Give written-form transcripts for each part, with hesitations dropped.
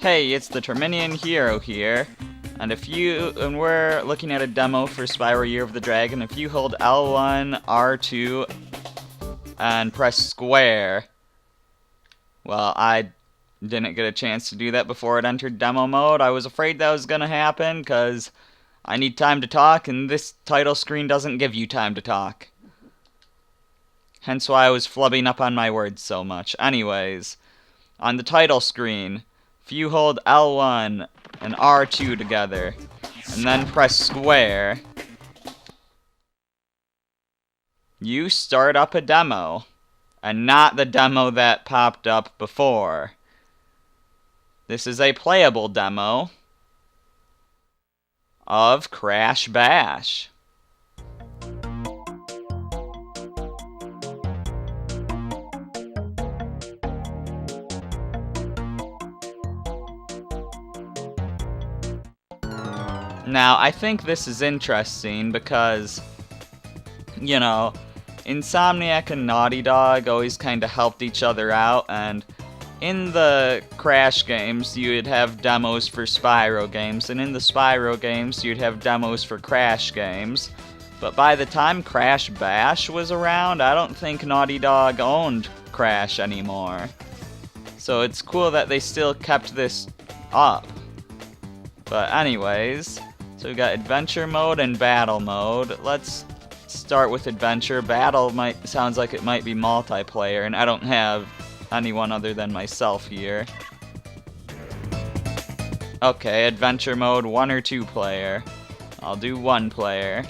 Hey, it's the Terminian Hero here, and we're looking at a demo for Spyro Year of the Dragon. If you hold L1, R2, and press square, well, I didn't get a chance to do that before it entered demo mode. I was afraid that was gonna happen, because I need time to talk, and this title screen doesn't give you time to talk. Hence why I was flubbing up on my words so much. Anyways, on the title screen, if you hold L1 and R2 together, and then press square, you start up a demo, and not the demo that popped up before. This is a playable demo of Crash Bash. Now, I think this is interesting because, you know, Insomniac and Naughty Dog always kind of helped each other out, and in the Crash games, you'd have demos for Spyro games, and in the Spyro games, you'd have demos for Crash games. But by the time Crash Bash was around, I don't think Naughty Dog owned Crash anymore. So it's cool that they still kept this up. But anyways, so we got adventure mode and battle mode. Let's start with adventure. Battle sounds like it might be multiplayer, and I don't have anyone other than myself here. Okay, adventure mode, 1 or 2 player. I'll do 1 player.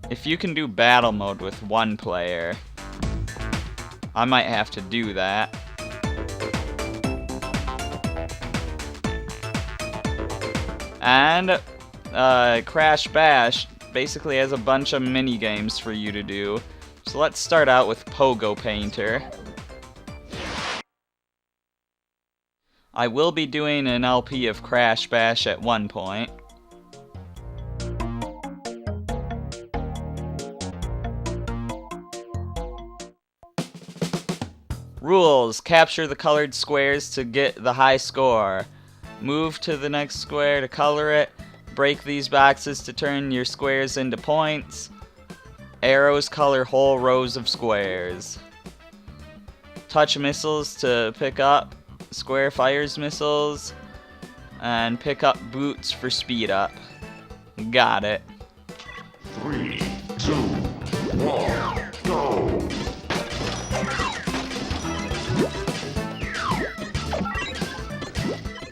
If you can do battle mode with 1 player, I might have to do that. And Crash Bash basically has a bunch of mini games for you to do. So let's start out with Pogo Painter. I will be doing an LP of Crash Bash at one point. Rules: capture the colored squares to get the high score. Move to the next square to color it. Break these boxes to turn your squares into points. Arrows color whole rows of squares. Touch missiles to pick up. Square fires missiles. And pick up boots for speed up. Got it. 3, 2, 1, go!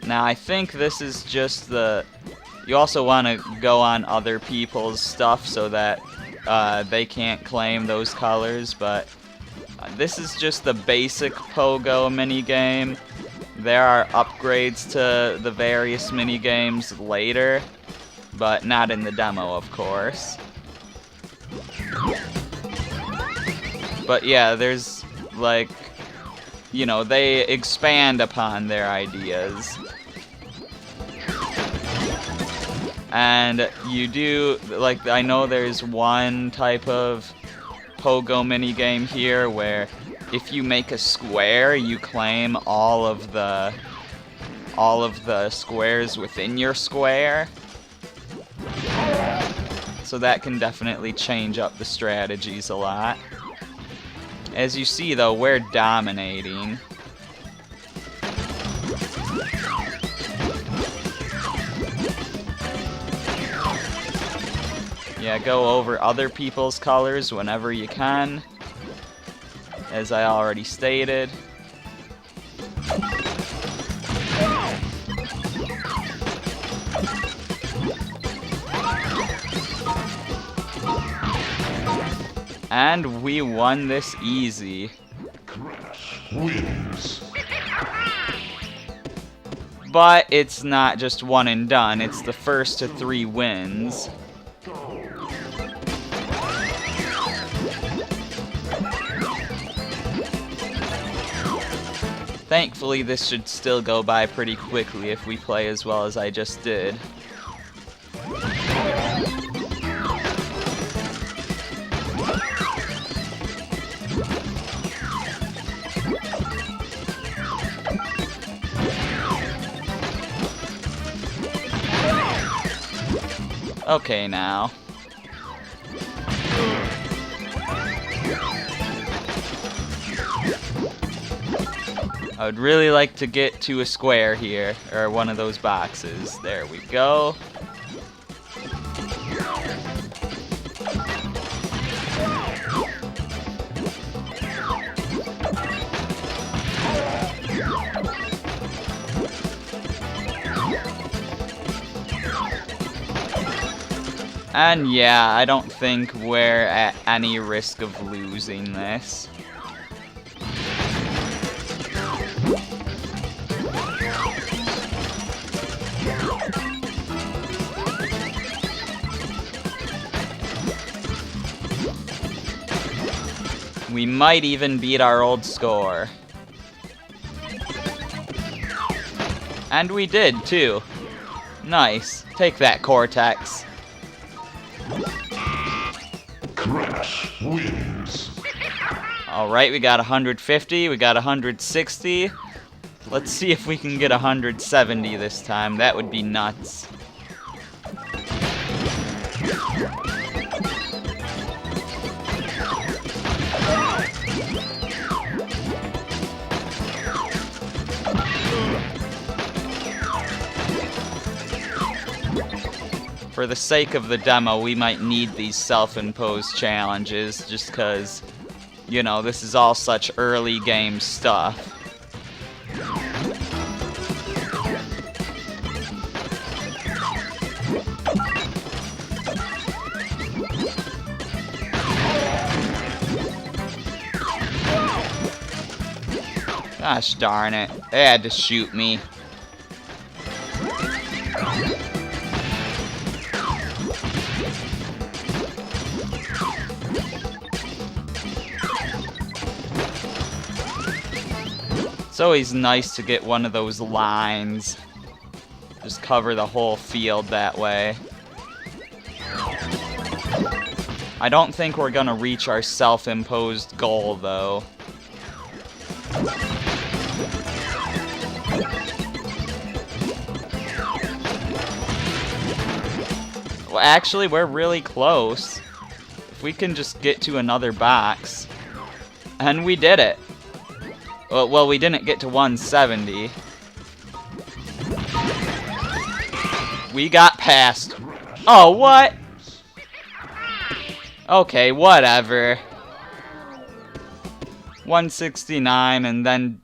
Now I think this is just the... You also want to go on other people's stuff so that they can't claim those colors, but this is just the basic Pogo minigame. There are upgrades to the various minigames later, but not in the demo, of course. But yeah, there's like, you know, they expand upon their ideas. And you do, like, I know there's one type of Pogo minigame here where if you make a square, you claim all of the squares within your square. So that can definitely change up the strategies a lot. As you see though, we're dominating. Yeah, go over other people's colors whenever you can, as I already stated. And we won this easy. Crash wins. But it's not just one and done, it's the first to 3 wins. Thankfully, this should still go by pretty quickly if we play as well as I just did. Okay, now. I would really like to get to a square here, or one of those boxes. There we go. And yeah, I don't think we're at any risk of losing this. We might even beat our old score. And we did, too. Nice. Take that, Cortex. Crash wins. Alright, we got 150, we got 160. Let's see if we can get 170 this time. That would be nuts. For the sake of the demo, we might need these self-imposed challenges, just because, you know, this is all such early game stuff. Gosh darn it, they had to shoot me. It's always nice to get one of those lines. Just cover the whole field that way. I don't think we're gonna reach our self-imposed goal, though. Well, actually, we're really close. If we can just get to another box. And we did it. Well, we didn't get to 170. We got past. Oh, what? Okay, whatever. 169 and then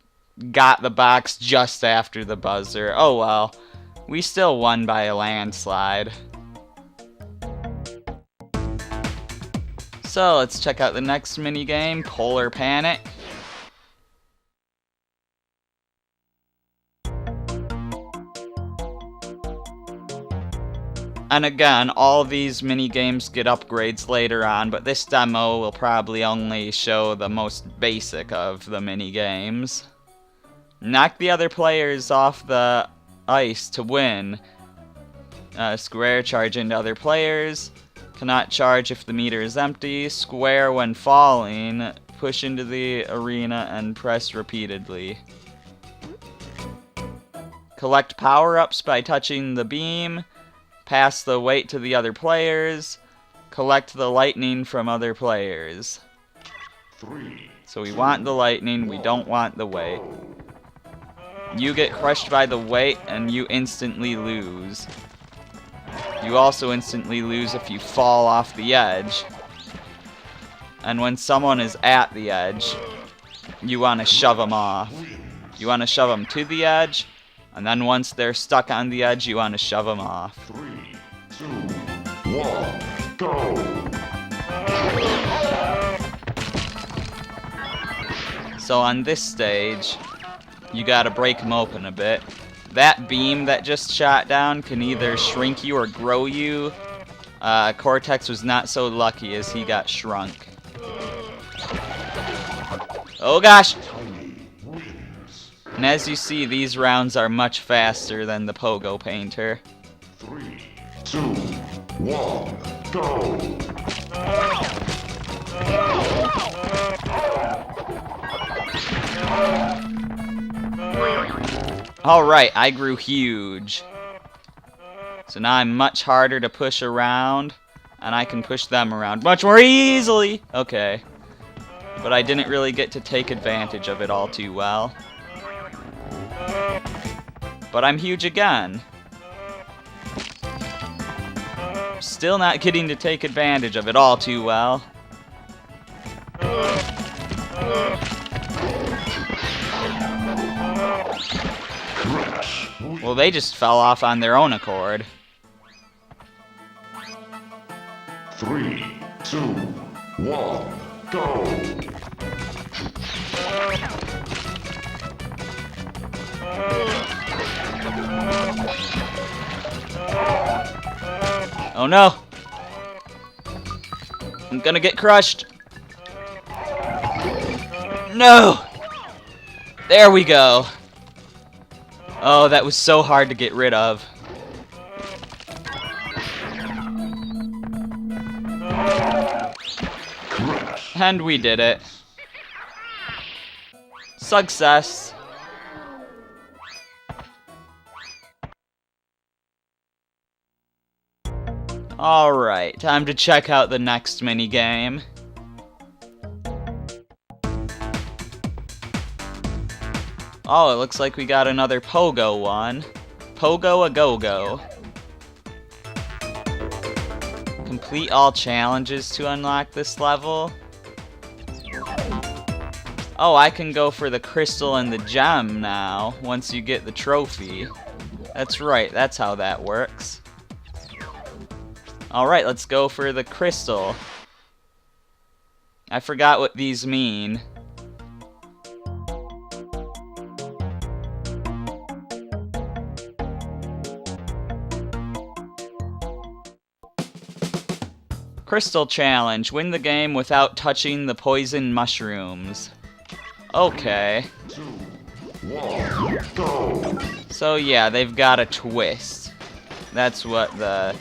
got the box just after the buzzer. Oh well. We still won by a landslide. So, let's check out the next minigame, Polar Panic. And again, all these mini-games get upgrades later on, but this demo will probably only show the most basic of the mini-games. Knock the other players off the ice to win. Square, charge into other players. Cannot charge if the meter is empty. Square when falling. Push into the arena and press repeatedly. Collect power-ups by touching the beam. Pass the weight to the other players. Collect the lightning from other players. So we want the lightning, we don't want the weight. You get crushed by the weight and you instantly lose. You also instantly lose if you fall off the edge. And when someone is at the edge, you want to shove them off. You want to shove them to the edge, and then once they're stuck on the edge, you want to shove them off. 3, 2, 1, go! So on this stage, you gotta break them open a bit. That beam that just shot down can either shrink you or grow you. Cortex was not so lucky as he got shrunk. Oh gosh! And as you see, these rounds are much faster than the Pogo Painter. 3, 2, 1, go! Alright, I grew huge. So now I'm much harder to push around, and I can push them around much more easily. Okay. But I didn't really get to take advantage of it all too well. But I'm huge again. Still not getting to take advantage of it all too well. Well, they just fell off on their own accord. 3, 2, 1, go! Oh no! I'm gonna get crushed! No! There we go! Oh, that was so hard to get rid of. And we did it. Success. Alright, time to check out the next minigame. Oh, it looks like we got another Pogo one. Pogo-A-Gogo. Complete all challenges to unlock this level. Oh, I can go for the crystal and the gem now, once you get the trophy. That's right, that's how that works. Alright, let's go for the crystal. I forgot what these mean. Crystal challenge. Win the game without touching the poison mushrooms. Okay. 2, 1, go! So yeah, they've got a twist. That's what the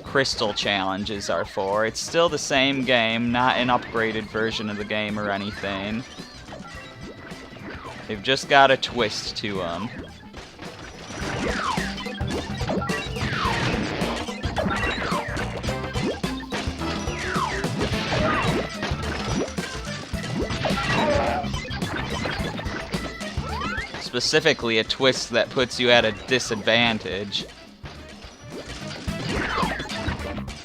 crystal challenges are for. It's still the same game, not an upgraded version of the game or anything. They've just got a twist to them. Specifically a twist that puts you at a disadvantage.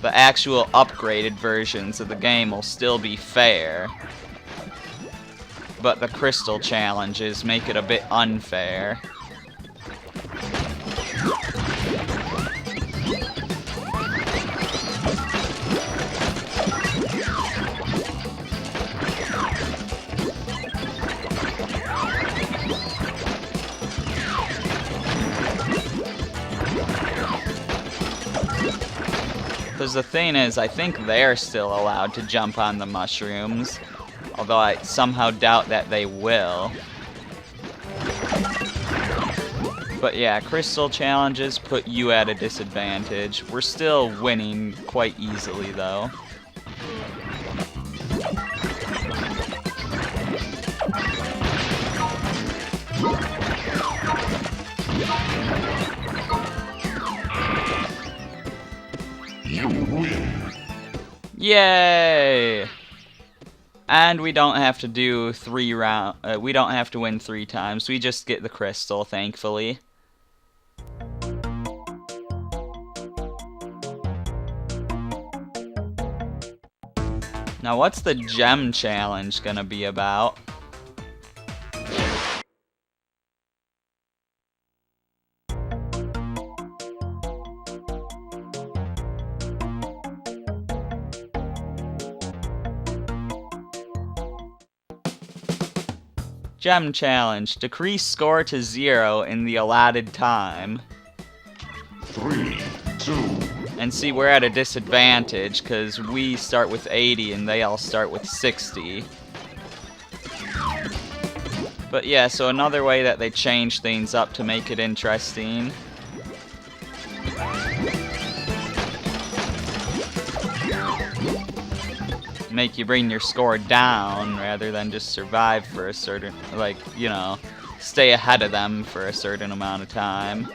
The actual upgraded versions of the game will still be fair, but the crystal challenges make it a bit unfair. Because the thing is, I think they're still allowed to jump on the mushrooms. Although I somehow doubt that they will. But yeah, crystal challenges put you at a disadvantage. We're still winning quite easily though. You win! Yay! And we don't have to do we don't have to win 3 times. We just get the crystal, thankfully. Now what's the gem challenge gonna be about? Gem challenge. Decrease score to 0 in the allotted time. 3, 2, And see, we're at a disadvantage because we start with 80 and they all start with 60. But yeah, so another way that they change things up to make it interesting. Make you bring your score down rather than just survive for a certain, like, you know, stay ahead of them for a certain amount of time.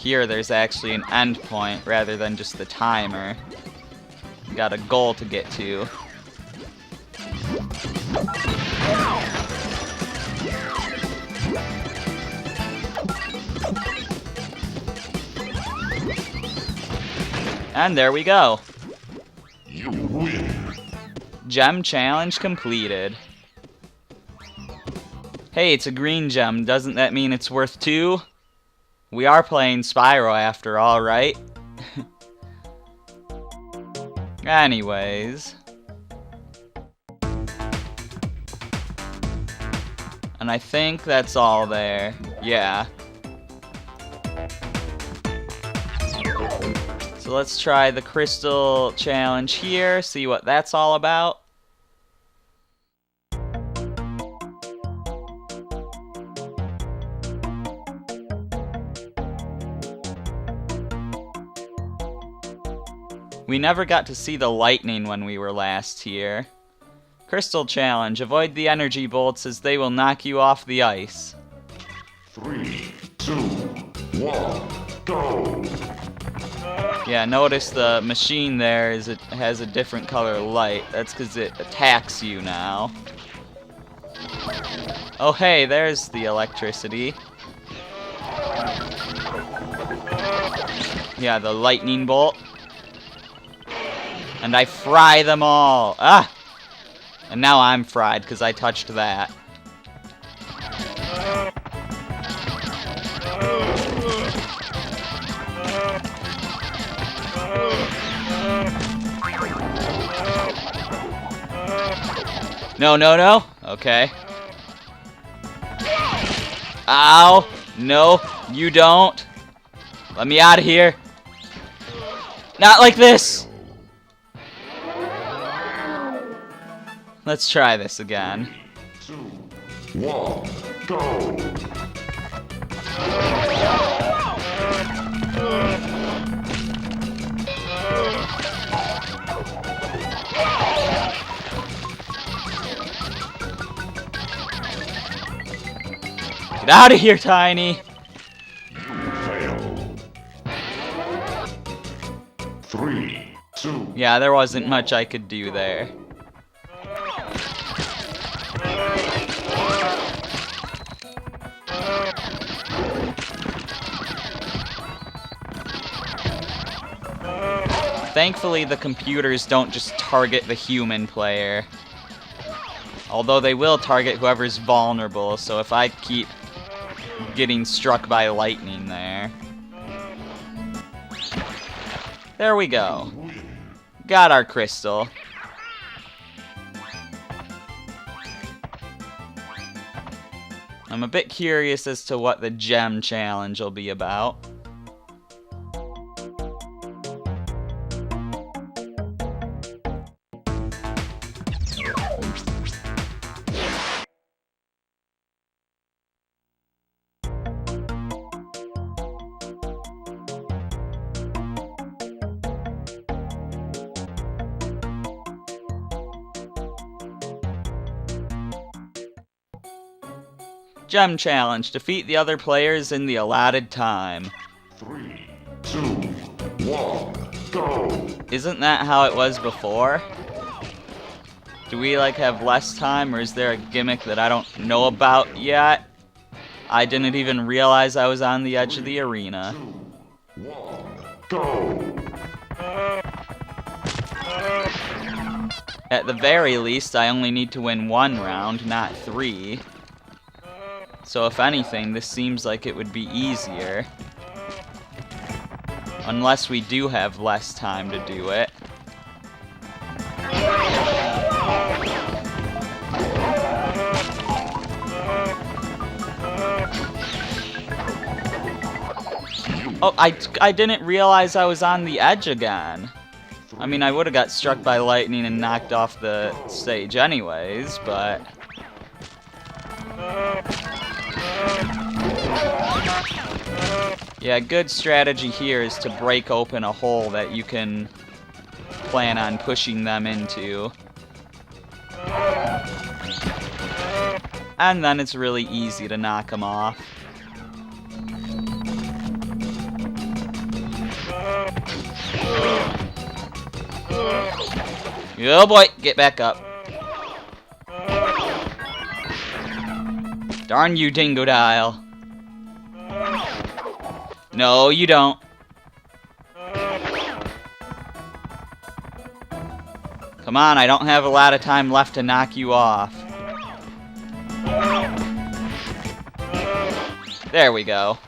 Here there's actually an end point rather than just the timer. You got a goal to get to. And there we go. You win. Gem challenge completed. Hey, it's a green gem. Doesn't that mean it's worth 2? We are playing Spyro after all, right? Anyways. And I think that's all there. Yeah. So let's try the crystal challenge here, see what that's all about. We never got to see the lightning when we were last here. Crystal challenge. Avoid the energy bolts as they will knock you off the ice. 3, 2, 1, go! Yeah, notice the machine there it has a different color light. That's because it attacks you now. Oh hey, there's the electricity. Yeah, the lightning bolt. And I fry them all. Ah! And now I'm fried because I touched that. No, no, no. Okay. Ow. No, you don't. Let me out of here. Not like this. Let's try this again. 2, 1, go! Get out of here, Tiny. You fail. 3, 2. Yeah, there wasn't much I could do there. Thankfully, the computers don't just target the human player. Although they will target whoever's vulnerable, so if I keep getting struck by lightning there. There we go. Got our crystal. I'm a bit curious as to what the gem challenge will be about. Gem challenge. Defeat the other players in the allotted time. 3, 2, 1, go! Isn't that how it was before? Do we like have less time, or is there a gimmick that I don't know about yet? I didn't even realize I was on the edge of the arena. 2, 1, go! At the very least, I only need to win 1 round, not 3. So if anything, this seems like it would be easier. Unless we do have less time to do it. Oh, I didn't realize I was on the edge again. I mean, I would have got struck by lightning and knocked off the stage anyways, but... Yeah, good strategy here is to break open a hole that you can plan on pushing them into. And then it's really easy to knock them off. Oh boy, get back up. Darn you, Dingodile. No, you don't. Come on, I don't have a lot of time left to knock you off. There we go.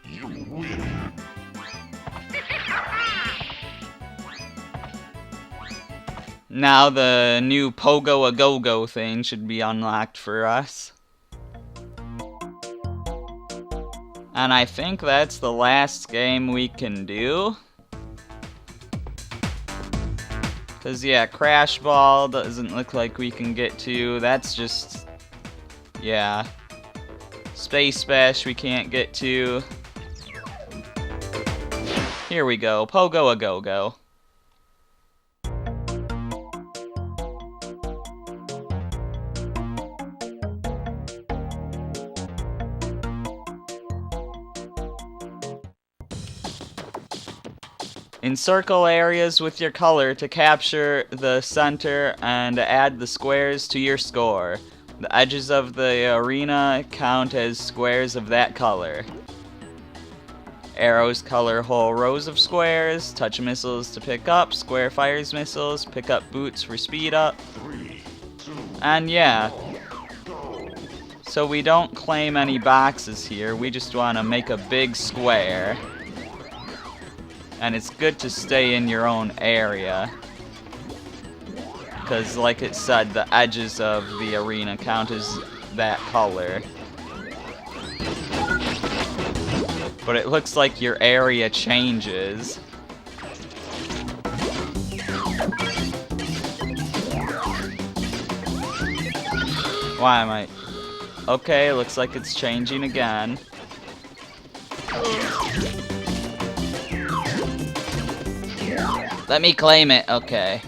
You win. Now the new Pogo-A-Gogo thing should be unlocked for us. And I think that's the last game we can do. Cause yeah, Crash Ball doesn't look like we can get to. That's just... yeah. Space Bash we can't get to. Here we go, Pogo-A-Gogo. Encircle areas with your color to capture the center and add the squares to your score. The edges of the arena count as squares of that color. Arrows color whole rows of squares. Touch missiles to pick up. Square fires missiles. Pick up boots for speed up. 3, 2, And yeah, go. so we don't claim any boxes here. We just want to make a big square. And it's good to stay in your own area. Because like it said, the edges of the arena count as that color. But it looks like your area changes. Why am I... okay, looks like it's changing again. Let me claim it, okay.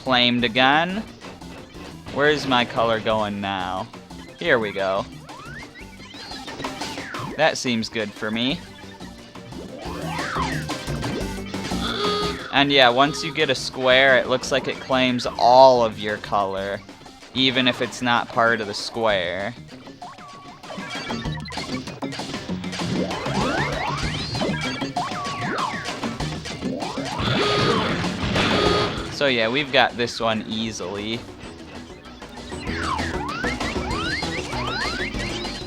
Claimed again. Where's my color going now? Here we go. That seems good for me. And yeah, once you get a square, it looks like it claims all of your color, even if it's not part of the square. So yeah, we've got this one easily.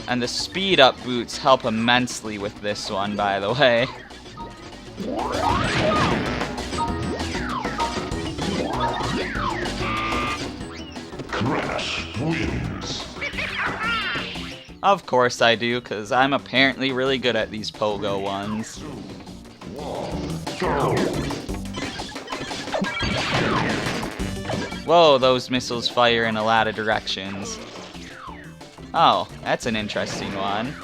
And the speed up boots help immensely with this one, by the way. Crash wins. Of course I do, because I'm apparently really good at these pogo ones. 2, 1, go. Whoa, those missiles fire in a lot of directions. Oh, that's an interesting one.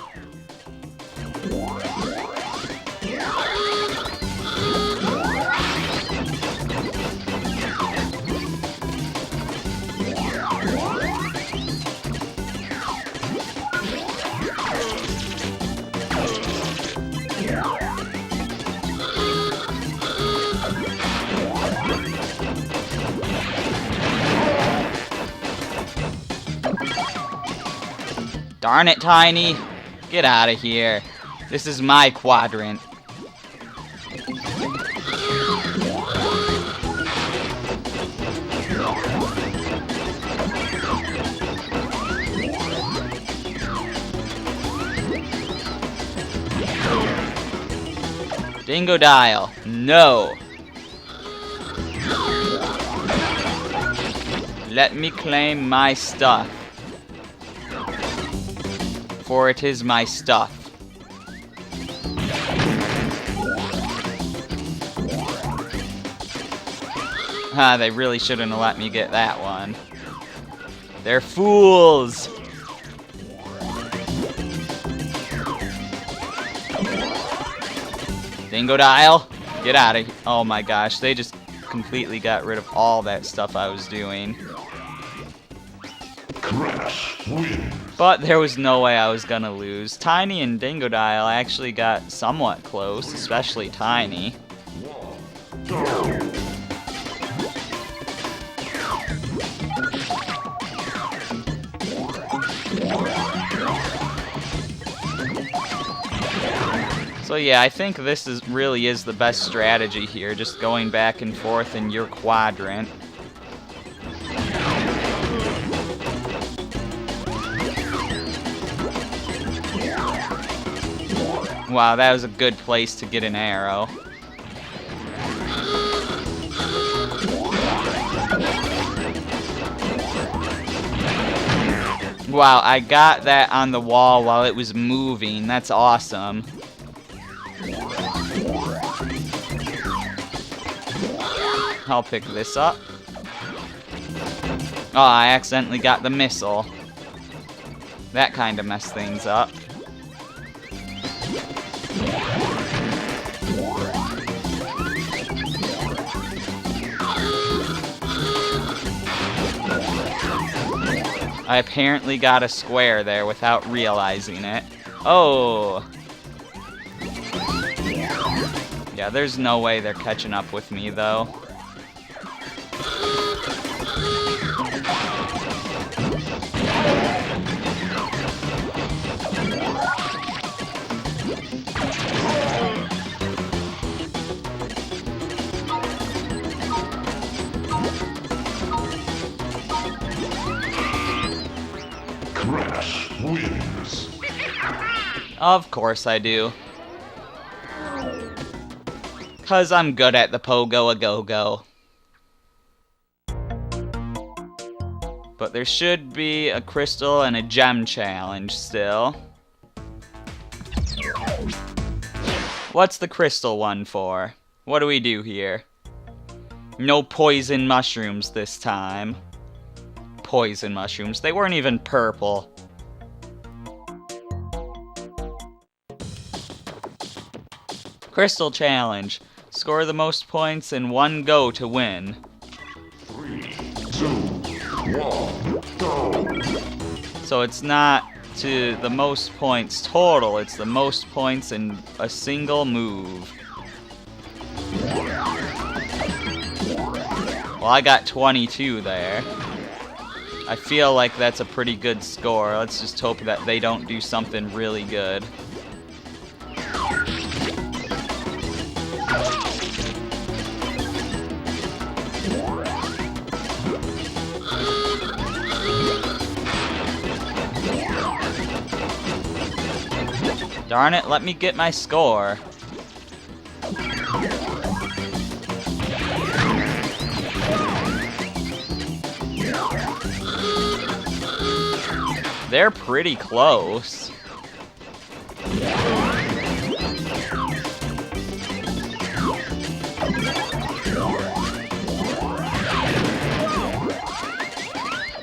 Darn it, Tiny. Get out of here. This is my quadrant. Dingodile, no. Let me claim my stuff. For it is my stuff. Ah, they really shouldn't have let me get that one. They're fools! Dingodile, get out of here. Oh my gosh, they just completely got rid of all that stuff I was doing. Crash wins. But there was no way I was gonna lose. Tiny and Dingodile actually got somewhat close, especially Tiny. Go. So yeah, I think this really is the best strategy here, just going back and forth in your quadrant. Wow, that was a good place to get an arrow. Wow, I got that on the wall while it was moving. That's awesome. I'll pick this up. Oh, I accidentally got the missile. That kind of messed things up. I apparently got a square there without realizing it. Oh! Yeah, there's no way they're catching up with me, though. Crash wins. Of course I do. 'Cause I'm good at the Pogo-A-Gogo. But there should be a crystal and a gem challenge still. What's the crystal one for? What do we do here? No poison mushrooms this time. Poison mushrooms. They weren't even purple. Crystal challenge. Score the most points in one go to win. 3, 2, 1, go. So it's not to the most points total, it's the most points in a single move. Well, I got 22 there. I feel like that's a pretty good score. Let's just hope that they don't do something really good. Darn it, let me get my score. They're pretty close.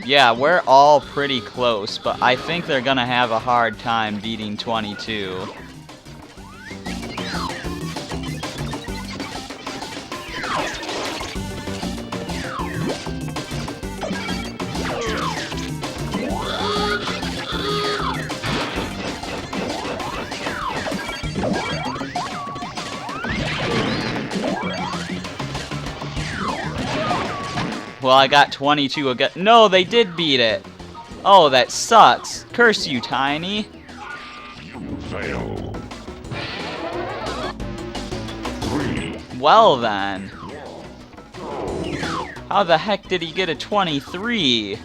Yeah, we're all pretty close, but I think they're gonna have a hard time beating 22. Well, I got 22 again. No, they did beat it. Oh, that sucks. Curse you, Tiny. You fail. 3, Well then. How the heck did he get a 23?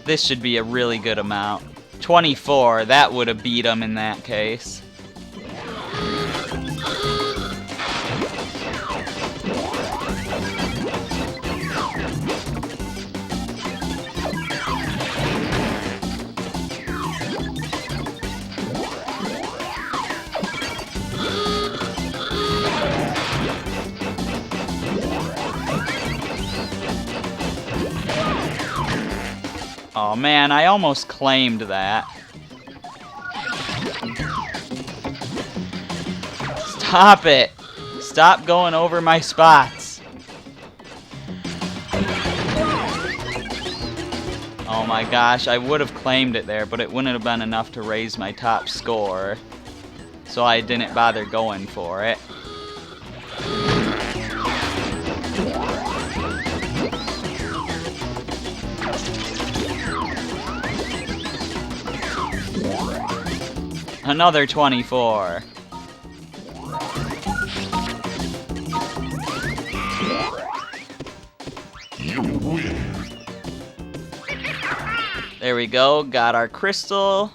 This should be a really good amount. 24, that would have beat him in that case. Oh man, I almost claimed that. Stop it! Stop going over my spots. Oh my gosh, I would have claimed it there, but it wouldn't have been enough to raise my top score. So I didn't bother going for it. Another 24. You win. There we go, got our crystal.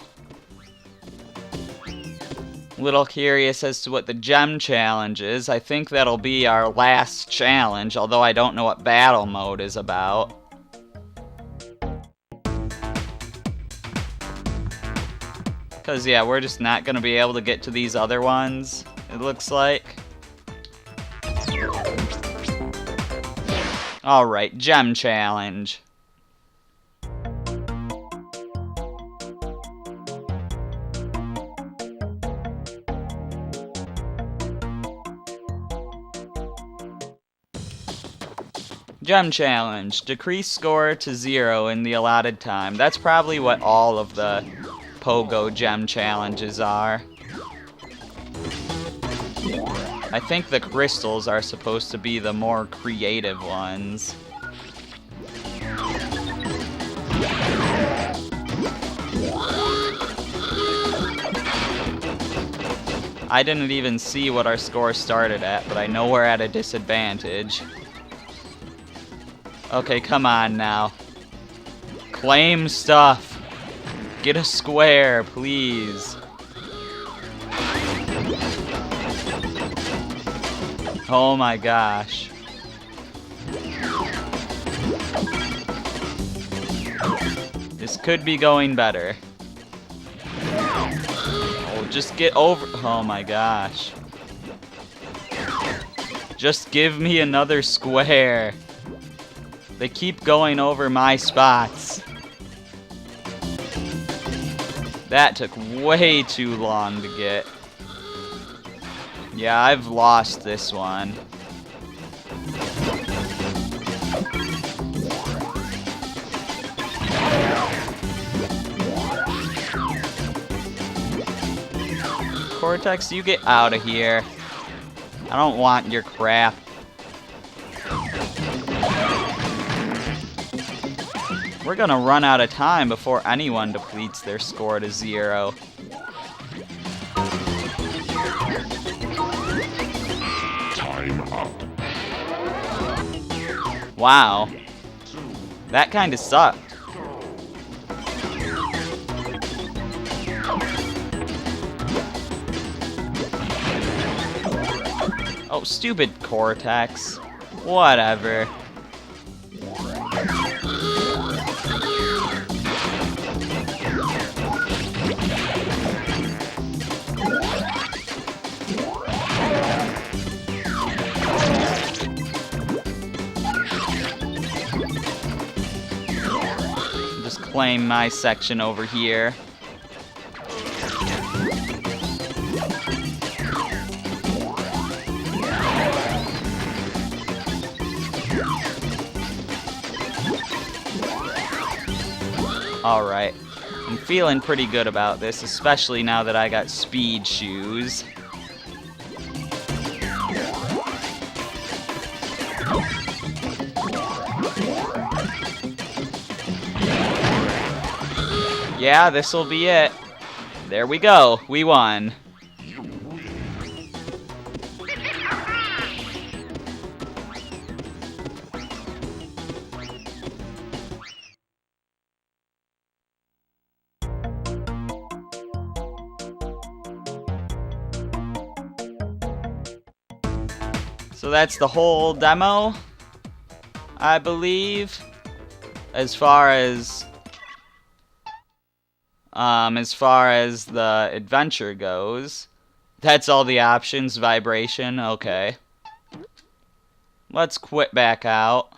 Little curious as to what the gem challenge is. I think that'll be our last challenge, although I don't know what battle mode is about. Because, yeah, we're just not going to be able to get to these other ones, it looks like. Alright, gem challenge. Gem challenge. Decrease score to 0 in the allotted time. That's probably what all of the Pogo gem challenges are. I think the crystals are supposed to be the more creative ones. I didn't even see what our score started at, but I know we're at a disadvantage. Okay, come on now. Claim stuff. Get a square, please. Oh my gosh. This could be going better. Oh, just get over. Oh my gosh. Just give me another square. They keep going over my spots. That took way too long to get. Yeah, I've lost this one. Cortex, you get out of here. I don't want your crap. We're gonna run out of time before anyone depletes their score to 0. Time up. Wow. That kinda sucked. Oh, stupid Cortex. Whatever. Just claim my section over here. Alright, I'm feeling pretty good about this, especially now that I got speed shoes. Yeah, this'll be it. There we go, we won. So that's the whole demo, I believe, as far as the adventure goes. That's all the options. Vibration, okay. Let's quit back out.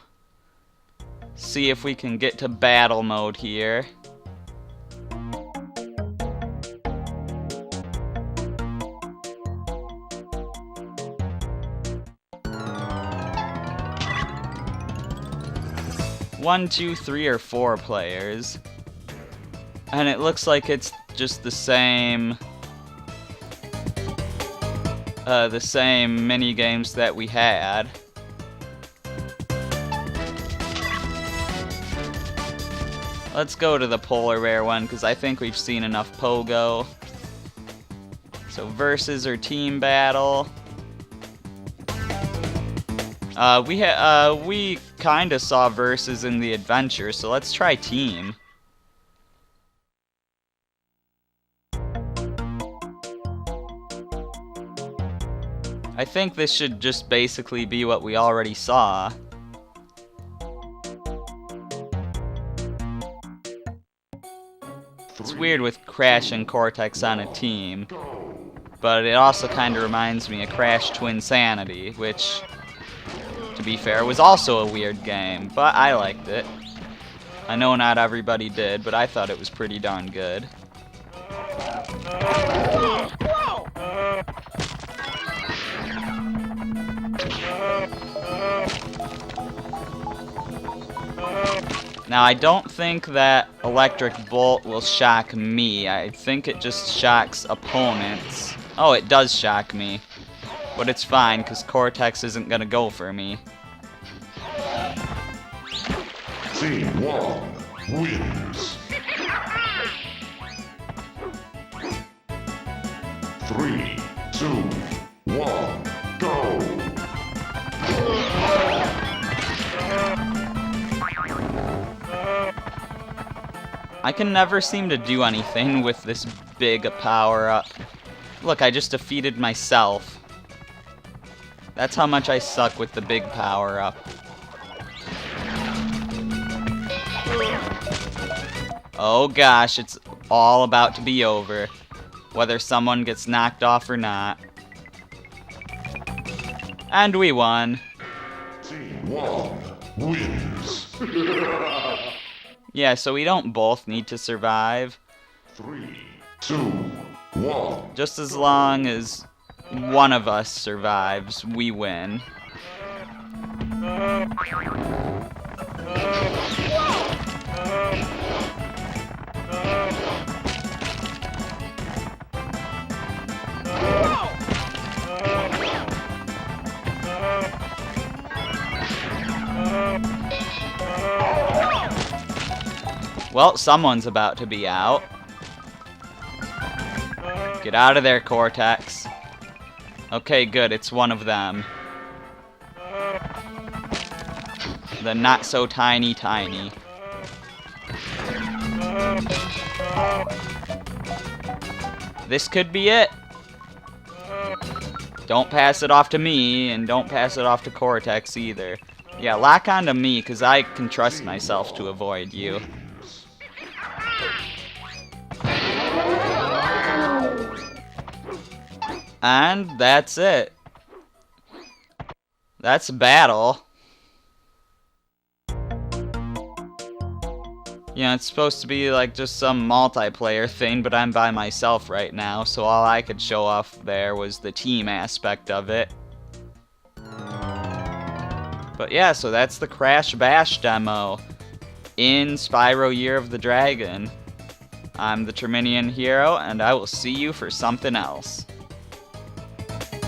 see if we can get to battle mode here. One, two, three, or four players. And it looks like it's just the same mini games that we had. Let's go to the polar bear one because I think we've seen enough Pogo. So versus or team battle. We kinda saw versus in the adventure, so let's try team. I think this should just basically be what we already saw. It's weird with Crash and Cortex on a team, but it also kind of reminds me of Crash Twinsanity, which, to be fair, was also a weird game, but I liked it. I know not everybody did, but I thought it was pretty darn good. Now, I don't think that Electric Bolt will shock me. I think it just shocks opponents. Oh, it does shock me. But it's fine, because Cortex isn't gonna go for me. Team 1 wins. 3, 2, 1, go! I can never seem to do anything with this big power-up. Look, I just defeated myself. That's how much I suck with the big power-up. Oh gosh, it's all about to be over. Whether someone gets knocked off or not. And we won. Team 1 wins. Yeah, so we don't both need to survive. 3, 2, 1. Just as long as one of us survives, we win. Well, someone's about to be out. Get out of there, Cortex. Okay, good, it's one of them. The not-so-tiny tiny. This could be it. Don't pass it off to me, and don't pass it off to Cortex either. Yeah, lock onto me, because I can trust myself to avoid you. And that's it. That's battle. You know, it's supposed to be like just some multiplayer thing, but I'm by myself right now, so all I could show off there was the team aspect of it. But yeah, so that's the Crash Bash demo in Spyro Year of the Dragon. I'm the Terminian Hero, and I will see you for something else.